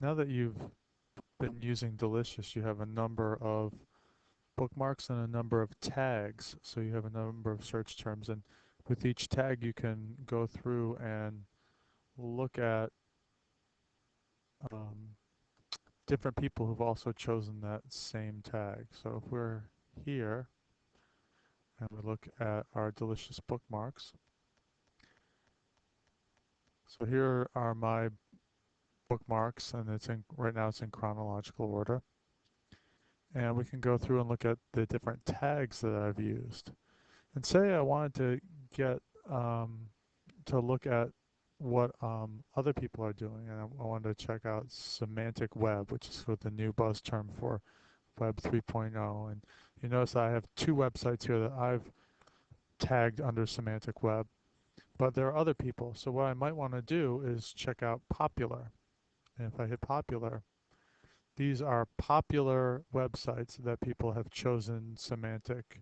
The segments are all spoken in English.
Now that you've been using Delicious, you have a number of bookmarks and a number of tags. So you have a number of search terms, and with each tag you can go through and look at um, different people who've also chosen that same tag. So if we're here and we look at our Delicious bookmarks, so here are my bookmarks, and it's in right now it's in chronological order. And we can go through and look at the different tags that I've used. And say I wanted to get to look at what other people are doing, and I wanted to check out semantic web, which is sort of the new buzz term for Web 3.0. And you notice I have two websites here that I've tagged under semantic web, but there are other people. So what I might want to do is check out popular. And if I hit popular, these are popular websites that people have chosen semantic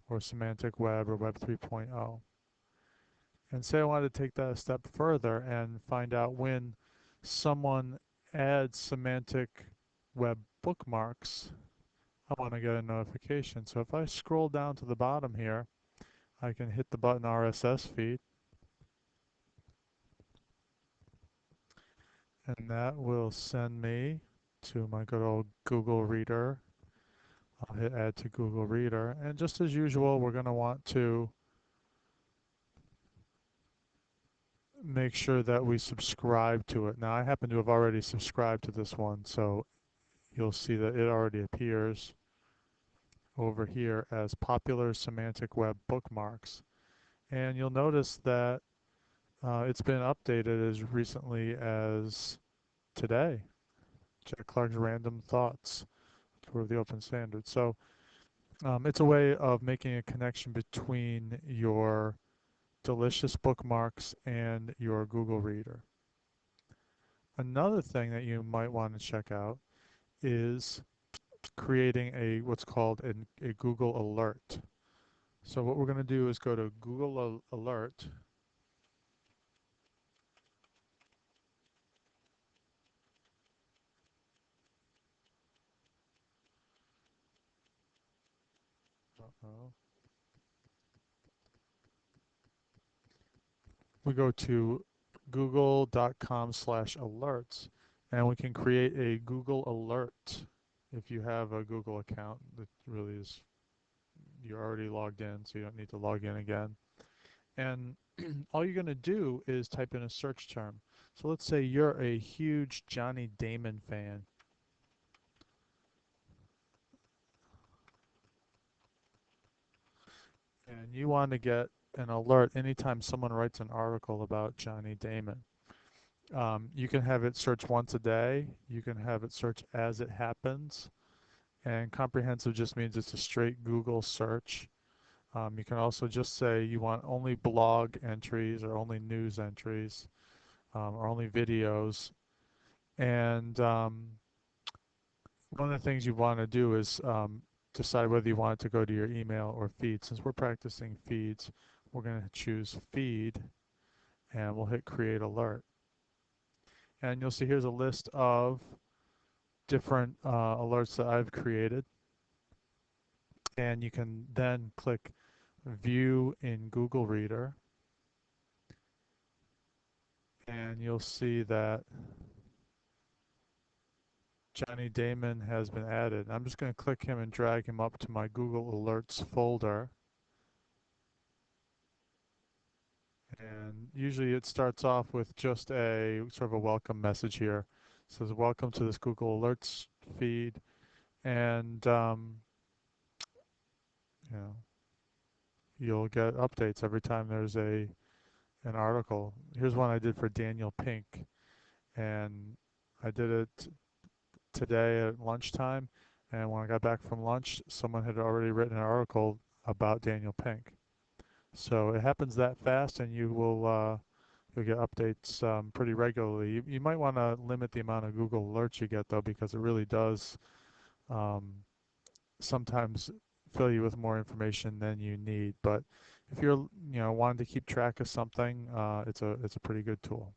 or semantic web or Web 3.0. And say I wanted to take that a step further and find out when someone adds semantic web bookmarks, I want to get a notification. So if I scroll down to the bottom here, I can hit the button RSS feed, and that will send me to my good old Google Reader. I'll hit add to Google Reader, and just as usual, we're going to want to make sure that we subscribe to it. Now, I happen to have already subscribed to this one, so you'll see that it already appears over here as popular semantic web bookmarks. And you'll notice that it's been updated as recently as today. Jack Clark's Random Thoughts for the Open Standard. So it's a way of making a connection between your Delicious bookmarks and your Google Reader. Another thing that you might want to check out is creating a what's called a Google Alert. So what we're going to do is go to Google Alert, uh-oh. We go to google.com/alerts, and we can create a Google Alert. If you have a Google account, that really is, you're already logged in, so you don't need to log in again. And all you're going to do is type in a search term. So let's say you're a huge Johnny Damon fan, and you want to get an alert anytime someone writes an article about Johnny Damon. You can have it search once a day. You can have it search as it happens. And comprehensive just means it's a straight Google search. You can also just say you want only blog entries or only news entries or only videos. And one of the things you want to do is decide whether you want it to go to your email or feed. Since we're practicing feeds, we're going to choose feed, and we'll hit create alert. And you'll see here's a list of different alerts that I've created. And you can then click view in Google Reader, and you'll see that Johnny Damon has been added. I'm just going to click him and drag him up to my Google Alerts folder. And usually it starts off with just a sort of a welcome message here. It says, welcome to this Google Alerts feed. And, you know, you'll get updates every time there's an article. Here's one I did for Daniel Pink. And I did it today at lunchtime. And when I got back from lunch, someone had already written an article about Daniel Pink. So it happens that fast, and you'll get updates pretty regularly. You might want to limit the amount of Google alerts you get though, because it really does um, sometimes fill you with more information than you need. But if you're wanting to keep track of something, it's a pretty good tool.